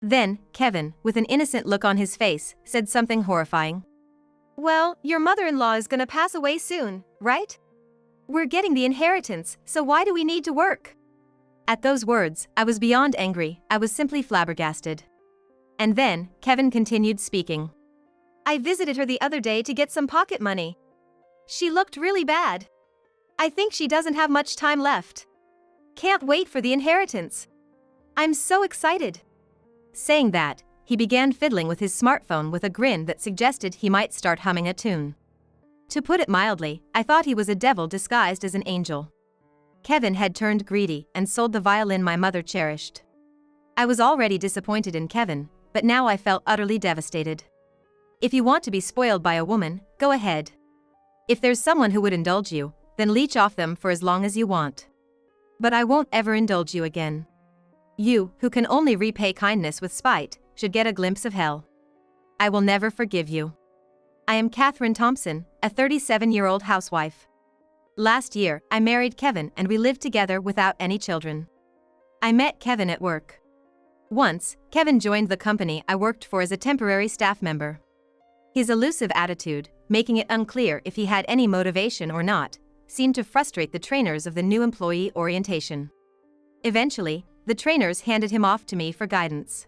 Then, Kevin, with an innocent look on his face, said something horrifying. "Well, your mother-in-law is gonna pass away soon, right? We're getting the inheritance, so why do we need to work?" At those words, I was beyond angry, I was simply flabbergasted. And then, Kevin continued speaking. "I visited her the other day to get some pocket money. She looked really bad. I think she doesn't have much time left. Can't wait for the inheritance. I'm so excited." Saying that, he began fiddling with his smartphone with a grin that suggested he might start humming a tune. To put it mildly, I thought he was a devil disguised as an angel. Kevin had turned greedy and sold the violin my mother cherished. I was already disappointed in Kevin, but now I felt utterly devastated. If you want to be spoiled by a woman, go ahead. If there's someone who would indulge you, then leech off them for as long as you want. But I won't ever indulge you again. You, who can only repay kindness with spite, should get a glimpse of hell. I will never forgive you. I am Catherine Thompson, a 37-year-old housewife. Last year, I married Kevin and we lived together without any children. I met Kevin at work. Once, Kevin joined the company I worked for as a temporary staff member. His elusive attitude, making it unclear if he had any motivation or not, seemed to frustrate the trainers of the new employee orientation. Eventually, the trainers handed him off to me for guidance.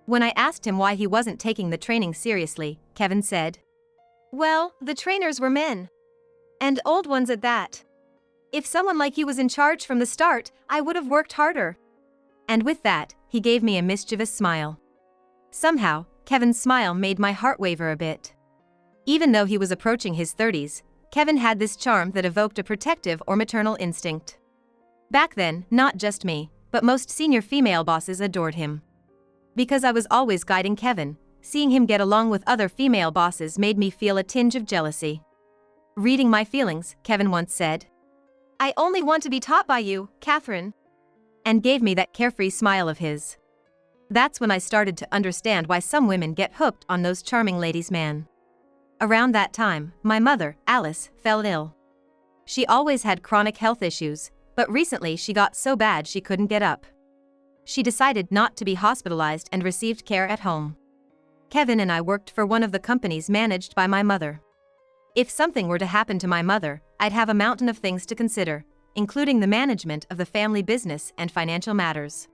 When I asked him why he wasn't taking the training seriously, Kevin said, "Well, the trainers were men. And old ones at that. If someone like you was in charge from the start, I would have worked harder." And with that, he gave me a mischievous smile. Somehow, Kevin's smile made my heart waver a bit. Even though he was approaching his 30s, Kevin had this charm that evoked a protective or maternal instinct. Back then, not just me, but most senior female bosses adored him. Because I was always guiding Kevin, seeing him get along with other female bosses made me feel a tinge of jealousy. Reading my feelings, Kevin once said, "I only want to be taught by you, Catherine," and gave me that carefree smile of his. That's when I started to understand why some women get hooked on those charming ladies' man. Around that time, my mother, Alice, fell ill. She always had chronic health issues, but recently she got so bad she couldn't get up. She decided not to be hospitalized and received care at home. Kevin and I worked for one of the companies managed by my mother. If something were to happen to my mother, I'd have a mountain of things to consider, including the management of the family business and financial matters.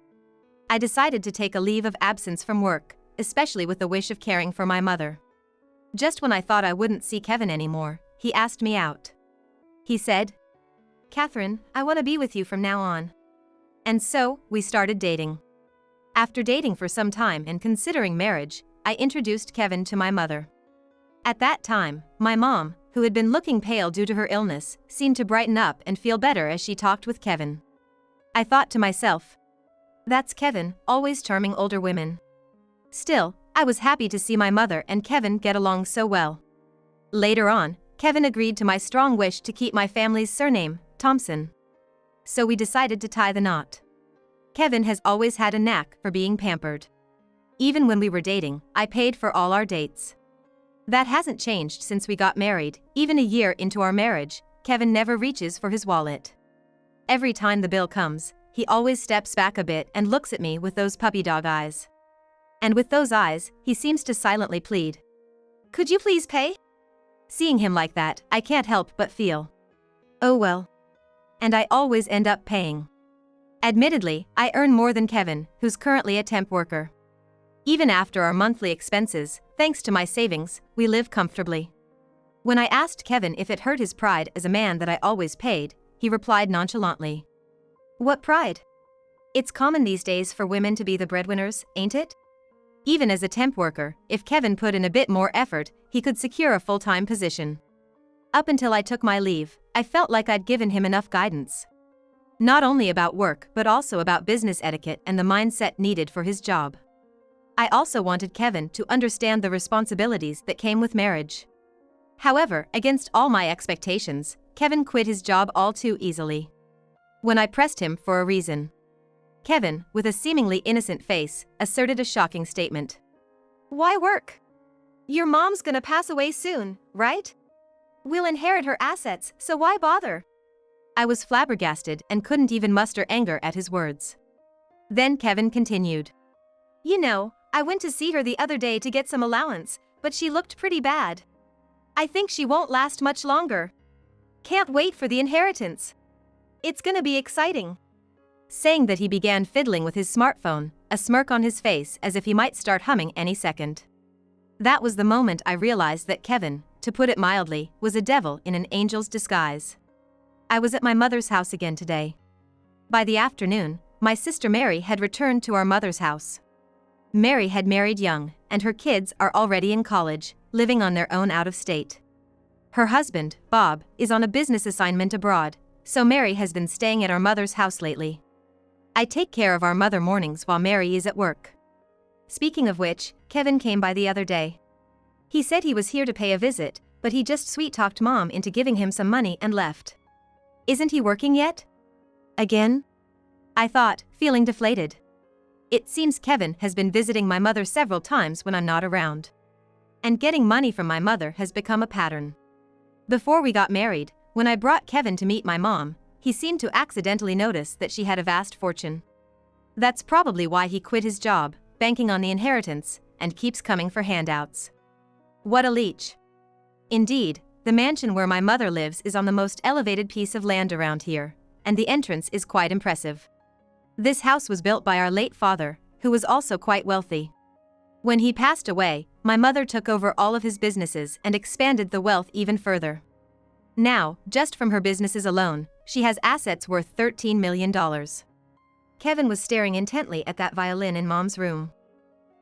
I decided to take a leave of absence from work, especially with the wish of caring for my mother. Just when I thought I wouldn't see Kevin anymore, he asked me out. He said, "Catherine, I want to be with you from now on." And so, we started dating. After dating for some time and considering marriage, I introduced Kevin to my mother. At that time, my mom, who had been looking pale due to her illness, seemed to brighten up and feel better as she talked with Kevin. I thought to myself, "That's Kevin, always charming older women." Still, I was happy to see my mother and Kevin get along so well. Later on, Kevin agreed to my strong wish to keep my family's surname, Thompson. So we decided to tie the knot. Kevin has always had a knack for being pampered. Even when we were dating, I paid for all our dates. That hasn't changed since we got married. Even a year into our marriage, Kevin never reaches for his wallet. Every time the bill comes, he always steps back a bit and looks at me with those puppy dog eyes. And with those eyes, he seems to silently plead, "Could you please pay?" Seeing him like that, I can't help but feel, oh well. And I always end up paying. Admittedly, I earn more than Kevin, who's currently a temp worker. Even after our monthly expenses, thanks to my savings, we live comfortably. When I asked Kevin if it hurt his pride as a man that I always paid, he replied nonchalantly, "What pride? It's common these days for women to be the breadwinners, ain't it?" Even as a temp worker, if Kevin put in a bit more effort, he could secure a full-time position. Up until I took my leave, I felt like I'd given him enough guidance. Not only about work but also about business etiquette and the mindset needed for his job. I also wanted Kevin to understand the responsibilities that came with marriage. However, against all my expectations, Kevin quit his job all too easily. When I pressed him for a reason, Kevin, with a seemingly innocent face, asserted a shocking statement. "Why work? Your mom's gonna pass away soon, right? We'll inherit her assets, so why bother?" I was flabbergasted and couldn't even muster anger at his words. Then Kevin continued, You know, I went to see her the other day to get some allowance, but she looked pretty bad. I think she won't last much longer. Can't wait for the inheritance. It's gonna be exciting." Saying that, he began fiddling with his smartphone, a smirk on his face as if he might start humming any second. That was the moment I realized that Kevin, to put it mildly, was a devil in an angel's disguise. I was at my mother's house again today. By the afternoon, my sister Mary had returned to our mother's house. Mary had married young, and her kids are already in college, living on their own out of state. Her husband, Bob, is on a business assignment abroad, so Mary has been staying at our mother's house lately. I take care of our mother mornings while Mary is at work. Speaking of which, Kevin came by the other day. He said he was here to pay a visit, but he just sweet-talked Mom into giving him some money and left. Isn't he working yet? Again? I thought, feeling deflated. It seems Kevin has been visiting my mother several times when I'm not around. And getting money from my mother has become a pattern. Before we got married, when I brought Kevin to meet my mom, he seemed to accidentally notice that she had a vast fortune. That's probably why he quit his job, banking on the inheritance, and keeps coming for handouts. What a leech. Indeed, the mansion where my mother lives is on the most elevated piece of land around here, and the entrance is quite impressive. This house was built by our late father, who was also quite wealthy. When he passed away, my mother took over all of his businesses and expanded the wealth even further. Now, just from her businesses alone, she has assets worth $13 million. Kevin was staring intently at that violin in Mom's room.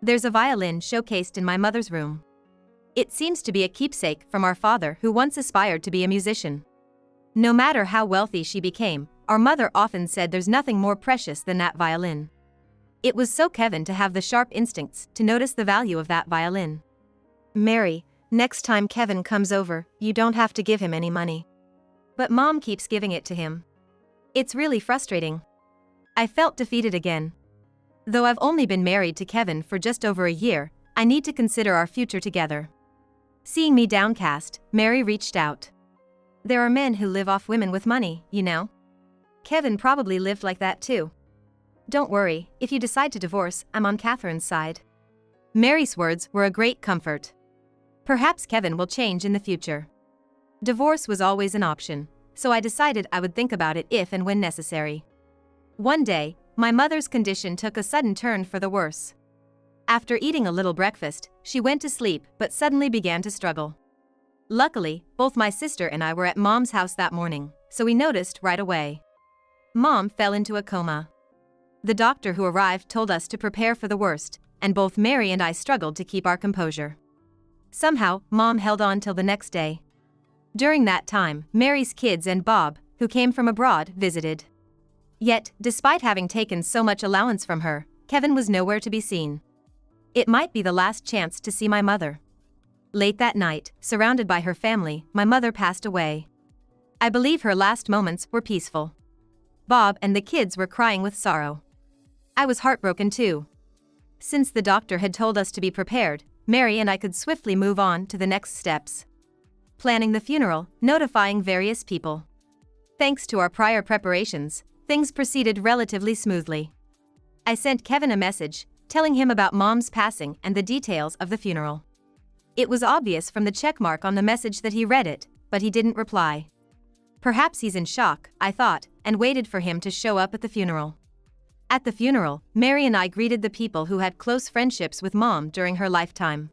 There's a violin showcased in my mother's room. It seems to be a keepsake from our father, who once aspired to be a musician. No matter how wealthy she became, our mother often said there's nothing more precious than that violin. It was so Kevin to have the sharp instincts to notice the value of that violin. "Mary, next time Kevin comes over, you don't have to give him any money." But Mom keeps giving it to him. It's really frustrating. I felt defeated again. Though I've only been married to Kevin for just over a year, I need to consider our future together. Seeing me downcast, Mary reached out. "There are men who live off women with money, you know. Kevin probably lived like that too. Don't worry, if you decide to divorce, I'm on Catherine's side." Mary's words were a great comfort. Perhaps Kevin will change in the future. Divorce was always an option, so I decided I would think about it if and when necessary. One day, my mother's condition took a sudden turn for the worse. After eating a little breakfast, she went to sleep but suddenly began to struggle. Luckily, both my sister and I were at Mom's house that morning, so we noticed right away. Mom fell into a coma. The doctor who arrived told us to prepare for the worst, and both Mary and I struggled to keep our composure. Somehow, Mom held on till the next day. During that time, Mary's kids and Bob, who came from abroad, visited. Yet, despite having taken so much allowance from her, Kevin was nowhere to be seen. It might be the last chance to see my mother. Late that night, surrounded by her family, my mother passed away. I believe her last moments were peaceful. Bob and the kids were crying with sorrow. I was heartbroken too. Since the doctor had told us to be prepared, Mary and I could swiftly move on to the next steps. Planning the funeral, notifying various people. Thanks to our prior preparations, things proceeded relatively smoothly. I sent Kevin a message, telling him about Mom's passing and the details of the funeral. It was obvious from the checkmark on the message that he read it, but he didn't reply. Perhaps he's in shock, I thought, and waited for him to show up at the funeral. At the funeral, Mary and I greeted the people who had close friendships with Mom during her lifetime.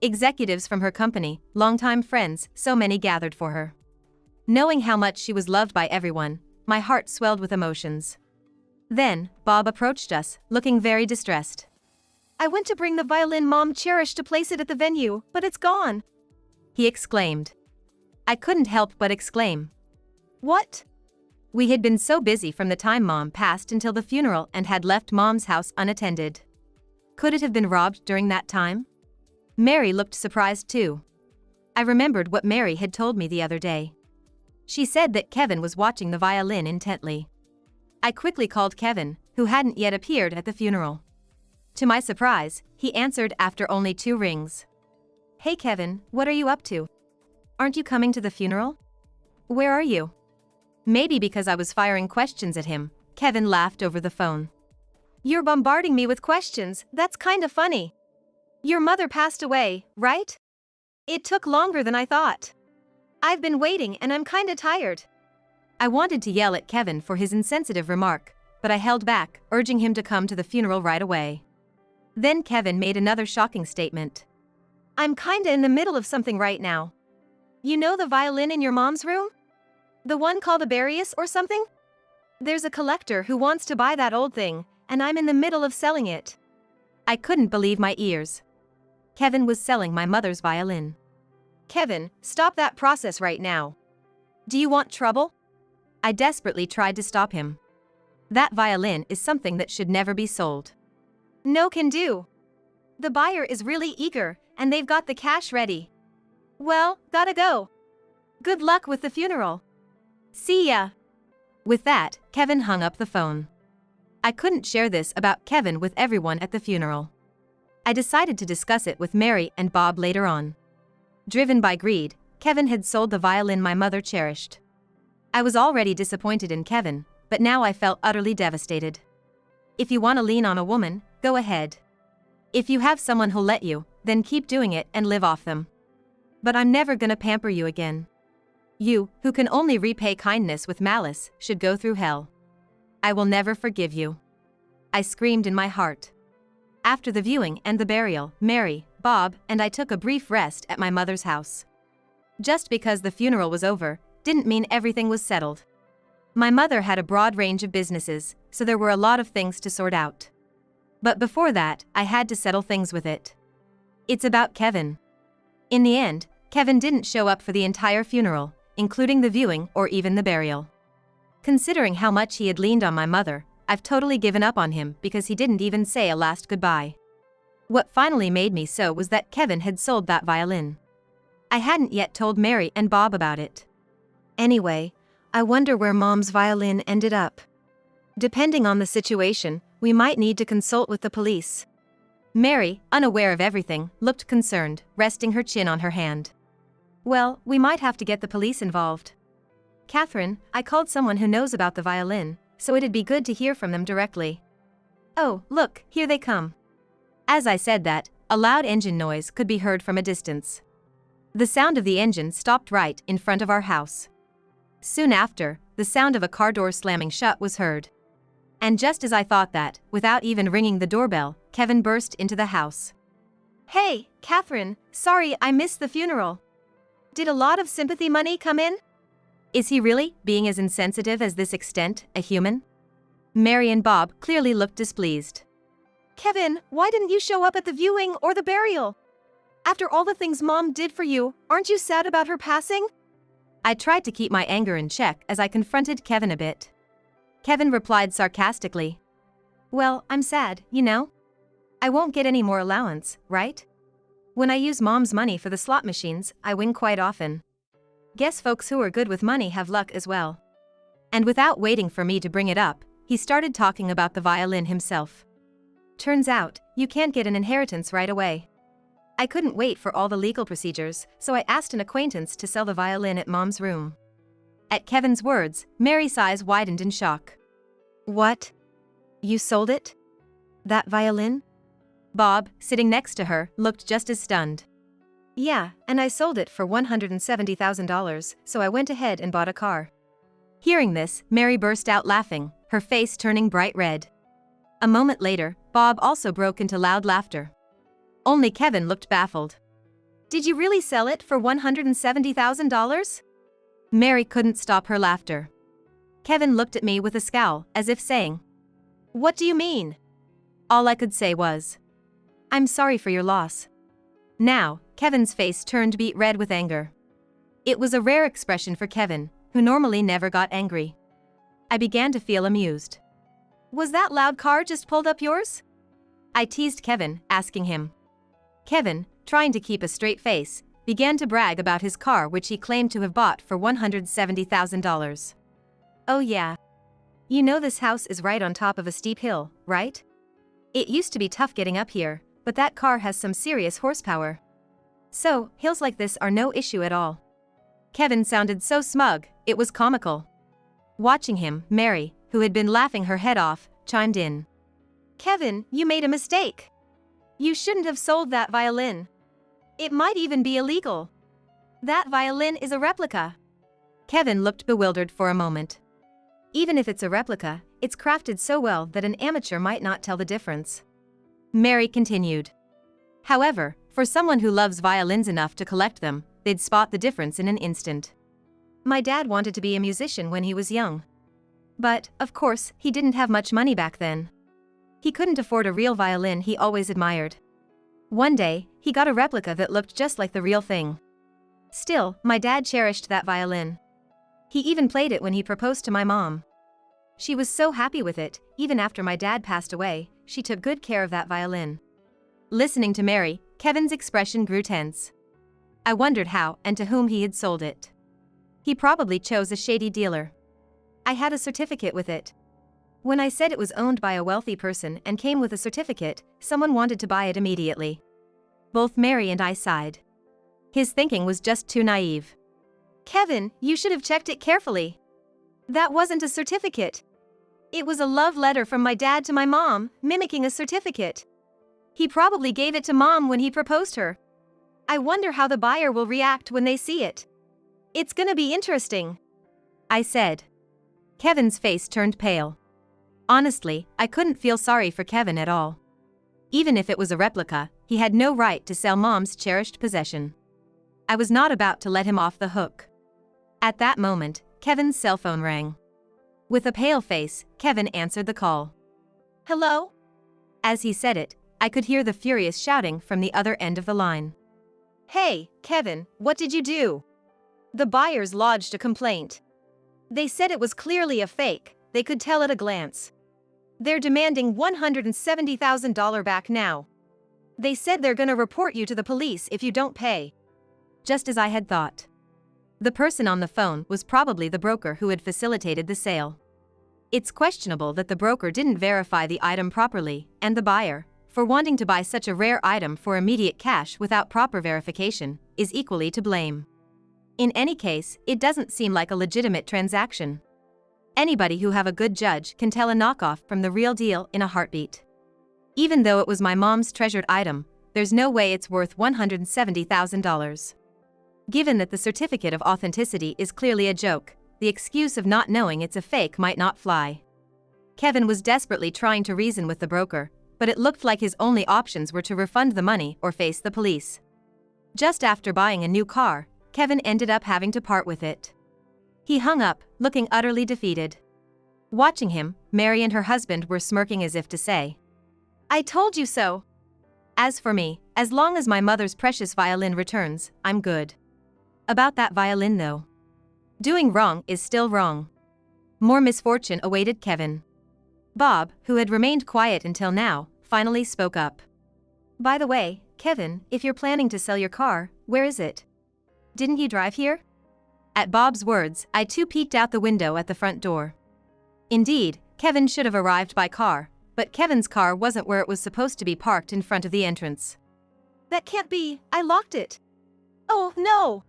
Executives from her company, longtime friends, so many gathered for her. Knowing how much she was loved by everyone, my heart swelled with emotions. Then, Bob approached us, looking very distressed. "I went to bring the violin Mom cherished to place it at the venue, but it's gone," he exclaimed. I couldn't help but exclaim. "What?" We had been so busy from the time Mom passed until the funeral and had left Mom's house unattended. Could it have been robbed during that time? Mary looked surprised too. I remembered what Mary had told me the other day. She said that Kevin was watching the violin intently. I quickly called Kevin, who hadn't yet appeared at the funeral. To my surprise, he answered after only 2 rings. "Hey Kevin, what are you up to? Aren't you coming to the funeral? Where are you?" Maybe because I was firing questions at him, Kevin laughed over the phone. You're bombarding me with questions, that's kinda funny. Your mother passed away, right? It took longer than I thought. I've been waiting and I'm kinda tired. I wanted to yell at Kevin for his insensitive remark, but I held back, urging him to come to the funeral right away. Then Kevin made another shocking statement. I'm kinda in the middle of something right now. You know the violin in your mom's room? The one called a Barius or something? There's a collector who wants to buy that old thing, and I'm in the middle of selling it. I couldn't believe my ears. Kevin was selling my mother's violin. Kevin, stop that process right now. Do you want trouble? I desperately tried to stop him. That violin is something that should never be sold. No can do. The buyer is really eager, and they've got the cash ready. Well, gotta go. Good luck with the funeral. See ya. With that, Kevin hung up the phone. I couldn't share this about Kevin with everyone at the funeral. I decided to discuss it with Mary and Bob later on. Driven by greed, Kevin had sold the violin my mother cherished. I was already disappointed in Kevin, but now I felt utterly devastated. If you want to lean on a woman, go ahead. If you have someone who'll let you, then keep doing it and live off them. But I'm never gonna pamper you again. You, who can only repay kindness with malice, should go through hell. I will never forgive you. I screamed in my heart. After the viewing and the burial, Mary, Bob, and I took a brief rest at my mother's house. Just because the funeral was over, didn't mean everything was settled. My mother had a broad range of businesses, so there were a lot of things to sort out. But before that, I had to settle things with it. It's about Kevin. In the end, Kevin didn't show up for the entire funeral, including the viewing or even the burial. Considering how much he had leaned on my mother, I've totally given up on him because he didn't even say a last goodbye. What finally made me so was that Kevin had sold that violin. I hadn't yet told Mary and Bob about it. Anyway, I wonder where Mom's violin ended up. Depending on the situation, we might need to consult with the police. Mary, unaware of everything, looked concerned, resting her chin on her hand. Well, we might have to get the police involved. Catherine, I called someone who knows about the violin, so it'd be good to hear from them directly. Oh, look, here they come. As I said that, a loud engine noise could be heard from a distance. The sound of the engine stopped right in front of our house. Soon after, the sound of a car door slamming shut was heard. And just as I thought that, without even ringing the doorbell, Kevin burst into the house. Hey, Catherine, sorry I missed the funeral. Did a lot of sympathy money come in? Is he really, being as insensitive as this extent, a human? Mary and Bob clearly looked displeased. Kevin, why didn't you show up at the viewing or the burial? After all the things Mom did for you, aren't you sad about her passing? I tried to keep my anger in check as I confronted Kevin a bit. Kevin replied sarcastically. Well, I'm sad, you know? I won't get any more allowance, right? When I use Mom's money for the slot machines, I win quite often. Guess folks who are good with money have luck as well. And without waiting for me to bring it up, he started talking about the violin himself. Turns out, you can't get an inheritance right away. I couldn't wait for all the legal procedures, so I asked an acquaintance to sell the violin at Mom's room. At Kevin's words, Mary's eyes widened in shock. What? You sold it? That violin? Bob, sitting next to her, looked just as stunned. Yeah, and I sold it for $170,000, so I went ahead and bought a car. Hearing this, Mary burst out laughing, her face turning bright red. A moment later, Bob also broke into loud laughter. Only Kevin looked baffled. Did you really sell it for $170,000? Mary couldn't stop her laughter. Kevin looked at me with a scowl, as if saying, What do you mean? All I could say was, I'm sorry for your loss. Now, Kevin's face turned beet red with anger. It was a rare expression for Kevin, who normally never got angry. I began to feel amused. Was that loud car just pulled up yours? I teased Kevin, asking him. Kevin, trying to keep a straight face, began to brag about his car which he claimed to have bought for $170,000. Oh yeah. You know this house is right on top of a steep hill, right? It used to be tough getting up here, but that car has some serious horsepower. So, hills like this are no issue at all. Kevin sounded so smug, it was comical. Watching him, Mary, who had been laughing her head off, chimed in. Kevin, you made a mistake. You shouldn't have sold that violin. It might even be illegal. That violin is a replica. Kevin looked bewildered for a moment. Even if it's a replica, it's crafted so well that an amateur might not tell the difference. Mary continued. However, for someone who loves violins enough to collect them, they'd spot the difference in an instant. My dad wanted to be a musician when he was young. But, of course, he didn't have much money back then. He couldn't afford a real violin he always admired. One day, he got a replica that looked just like the real thing. Still, my dad cherished that violin. He even played it when he proposed to my mom. She was so happy with it, even after my dad passed away, she took good care of that violin. Listening to Mary, Kevin's expression grew tense. I wondered how and to whom he had sold it. He probably chose a shady dealer. I had a certificate with it. When I said it was owned by a wealthy person and came with a certificate, someone wanted to buy it immediately. Both Mary and I sighed. His thinking was just too naive. Kevin, you should have checked it carefully. That wasn't a certificate. It was a love letter from my dad to my mom, mimicking a certificate. He probably gave it to Mom when he proposed her. I wonder how the buyer will react when they see it. It's gonna be interesting, I said. Kevin's face turned pale. Honestly, I couldn't feel sorry for Kevin at all. Even if it was a replica, he had no right to sell Mom's cherished possession. I was not about to let him off the hook. At that moment, Kevin's cell phone rang. With a pale face, Kevin answered the call. Hello? As he said it, I could hear the furious shouting from the other end of the line. Hey, Kevin, what did you do? The buyers lodged a complaint. They said it was clearly a fake, they could tell at a glance. They're demanding $170,000 back now. They said they're gonna report you to the police if you don't pay. Just as I had thought. The person on the phone was probably the broker who had facilitated the sale. It's questionable that the broker didn't verify the item properly, and the buyer, for wanting to buy such a rare item for immediate cash without proper verification, is equally to blame. In any case, it doesn't seem like a legitimate transaction. Anybody who have a good judge can tell a knockoff from the real deal in a heartbeat. Even though it was my mom's treasured item, there's no way it's worth $170,000. Given that the certificate of authenticity is clearly a joke, the excuse of not knowing it's a fake might not fly. Kevin was desperately trying to reason with the broker, but it looked like his only options were to refund the money or face the police. Just after buying a new car, Kevin ended up having to part with it. He hung up, looking utterly defeated. Watching him, Mary and her husband were smirking as if to say, I told you so. As for me, as long as my mother's precious violin returns, I'm good. About that violin though. Doing wrong is still wrong. More misfortune awaited Kevin. Bob, who had remained quiet until now, finally spoke up. By the way, Kevin, if you're planning to sell your car, where is it? Didn't he drive here? At Bob's words, I too peeked out the window at the front door. Indeed, Kevin should have arrived by car, but Kevin's car wasn't where it was supposed to be parked in front of the entrance. That can't be, I locked it. Oh, no!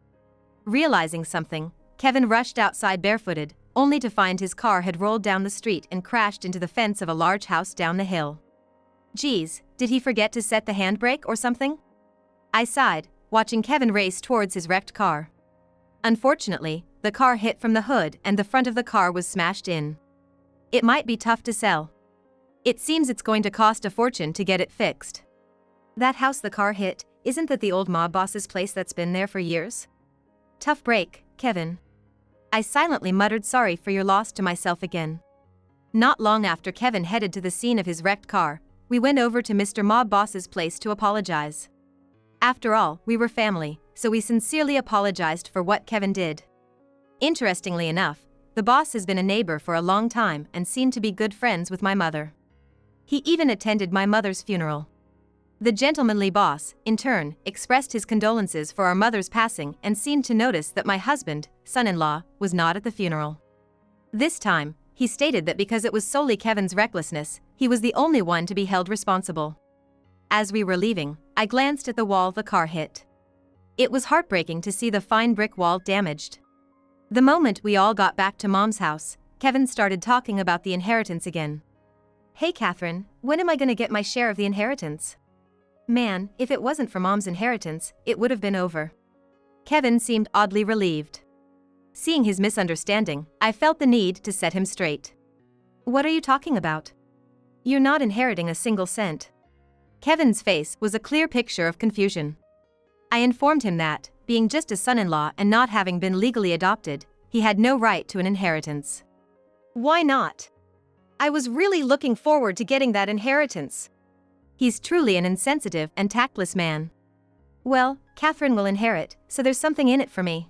Realizing something, Kevin rushed outside barefooted, only to find his car had rolled down the street and crashed into the fence of a large house down the hill. Geez, did he forget to set the handbrake or something? I sighed, watching Kevin race towards his wrecked car. Unfortunately, the car hit from the hood and the front of the car was smashed in. It might be tough to sell. It seems it's going to cost a fortune to get it fixed. That house the car hit, isn't that the old mob boss's place that's been there for years? Tough break, Kevin. I silently muttered sorry for your loss to myself again. Not long after Kevin headed to the scene of his wrecked car, we went over to Mr. Mob Boss's place to apologize. After all, we were family, so we sincerely apologized for what Kevin did. Interestingly enough, the boss has been a neighbor for a long time and seemed to be good friends with my mother. He even attended my mother's funeral. The gentlemanly boss, in turn, expressed his condolences for our mother's passing and seemed to notice that my husband, son-in-law, was not at the funeral. This time, he stated that because it was solely Kevin's recklessness, he was the only one to be held responsible. As we were leaving, I glanced at the wall the car hit. It was heartbreaking to see the fine brick wall damaged. The moment we all got back to Mom's house, Kevin started talking about the inheritance again. Hey Catherine, when am I gonna get my share of the inheritance? Man, if it wasn't for Mom's inheritance, it would have been over. Kevin seemed oddly relieved. Seeing his misunderstanding, I felt the need to set him straight. What are you talking about? You're not inheriting a single cent. Kevin's face was a clear picture of confusion. I informed him that, being just a son-in-law and not having been legally adopted, he had no right to an inheritance. Why not? I was really looking forward to getting that inheritance. He's truly an insensitive and tactless man. Well, Catherine will inherit, so there's something in it for me.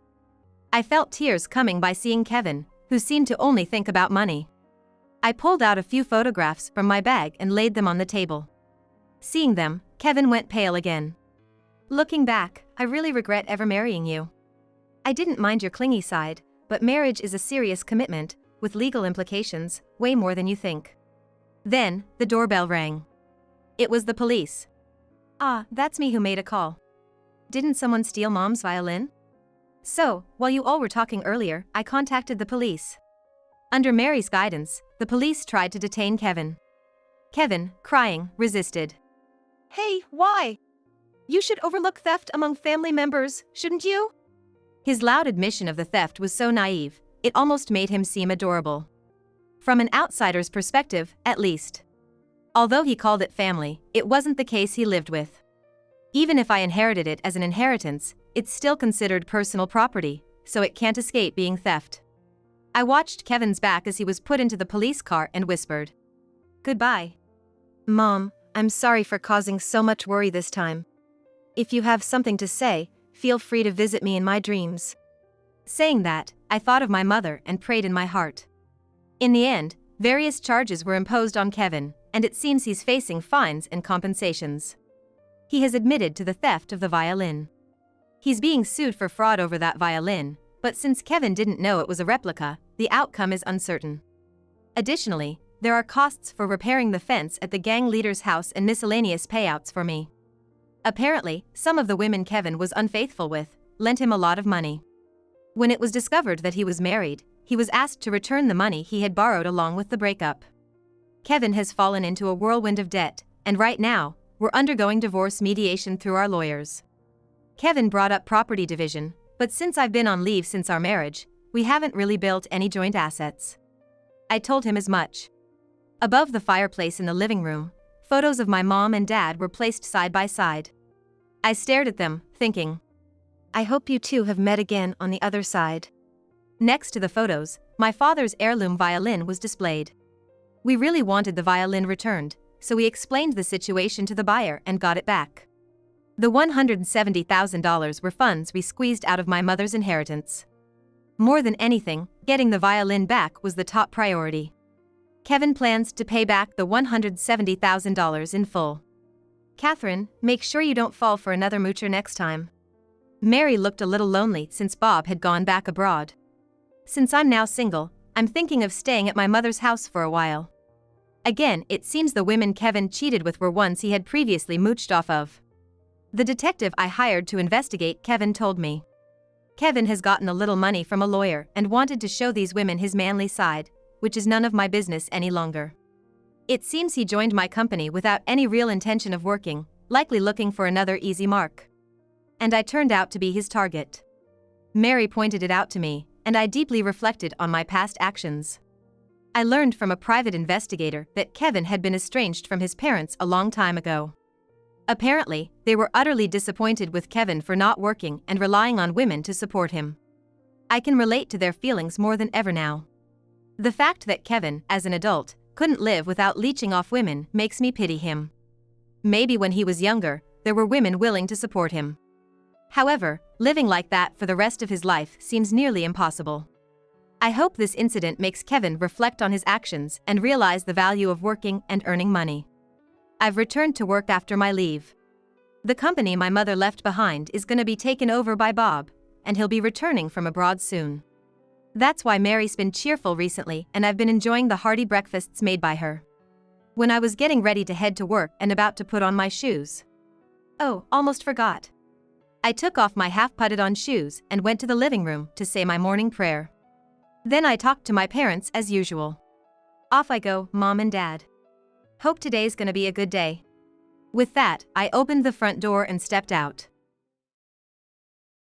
I felt tears coming by seeing Kevin, who seemed to only think about money. I pulled out a few photographs from my bag and laid them on the table. Seeing them, Kevin went pale again. Looking back, I really regret ever marrying you. I didn't mind your clingy side, but marriage is a serious commitment, with legal implications, way more than you think. Then, the doorbell rang. It was the police. Ah, that's me who made a call. Didn't someone steal Mom's violin? So, while you all were talking earlier, I contacted the police. Under Mary's guidance, the police tried to detain Kevin. Kevin, crying, resisted. Hey, why? You should overlook theft among family members, shouldn't you? His loud admission of the theft was so naive, it almost made him seem adorable. From an outsider's perspective, at least. Although he called it family, it wasn't the case he lived with. Even if I inherited it as an inheritance, it's still considered personal property, so it can't escape being theft. I watched Kevin's back as he was put into the police car and whispered. Goodbye. Mom, I'm sorry for causing so much worry this time. If you have something to say, feel free to visit me in my dreams. Saying that, I thought of my mother and prayed in my heart. In the end, various charges were imposed on Kevin, and it seems he's facing fines and compensations. He has admitted to the theft of the violin. He's being sued for fraud over that violin, but since Kevin didn't know it was a replica, the outcome is uncertain. Additionally, there are costs for repairing the fence at the gang leader's house and miscellaneous payouts for me. Apparently, some of the women Kevin was unfaithful with lent him a lot of money. When it was discovered that he was married, he was asked to return the money he had borrowed along with the breakup. Kevin has fallen into a whirlwind of debt, and right now, we're undergoing divorce mediation through our lawyers. Kevin brought up property division, but since I've been on leave since our marriage, we haven't really built any joint assets. I told him as much. Above the fireplace in the living room, photos of my mom and dad were placed side by side. I stared at them, thinking, I hope you two have met again on the other side. Next to the photos, my father's heirloom violin was displayed. We really wanted the violin returned, so we explained the situation to the buyer and got it back. The $170,000 were funds we squeezed out of my mother's inheritance. More than anything, getting the violin back was the top priority. Kevin plans to pay back the $170,000 in full. Catherine, make sure you don't fall for another moocher next time. Mary looked a little lonely since Bob had gone back abroad. Since I'm now single, I'm thinking of staying at my mother's house for a while. Again, it seems the women Kevin cheated with were ones he had previously mooched off of. The detective I hired to investigate Kevin told me. Kevin has gotten a little money from a lawyer and wanted to show these women his manly side, which is none of my business any longer. It seems he joined my company without any real intention of working, likely looking for another easy mark. And I turned out to be his target. Mary pointed it out to me, and I deeply reflected on my past actions. I learned from a private investigator that Kevin had been estranged from his parents a long time ago. Apparently, they were utterly disappointed with Kevin for not working and relying on women to support him. I can relate to their feelings more than ever now. The fact that Kevin, as an adult, couldn't live without leeching off women makes me pity him. Maybe when he was younger, there were women willing to support him. However, living like that for the rest of his life seems nearly impossible. I hope this incident makes Kevin reflect on his actions and realize the value of working and earning money. I've returned to work after my leave. The company my mother left behind is going to be taken over by Bob, and he'll be returning from abroad soon. That's why Mary's been cheerful recently, and I've been enjoying the hearty breakfasts made by her. When I was getting ready to head to work and about to put on my shoes. Oh, almost forgot. I took off my half-putted-on shoes and went to the living room to say my morning prayer. Then I talked to my parents as usual. Off I go, Mom and Dad. Hope today's gonna be a good day. With that, I opened the front door and stepped out.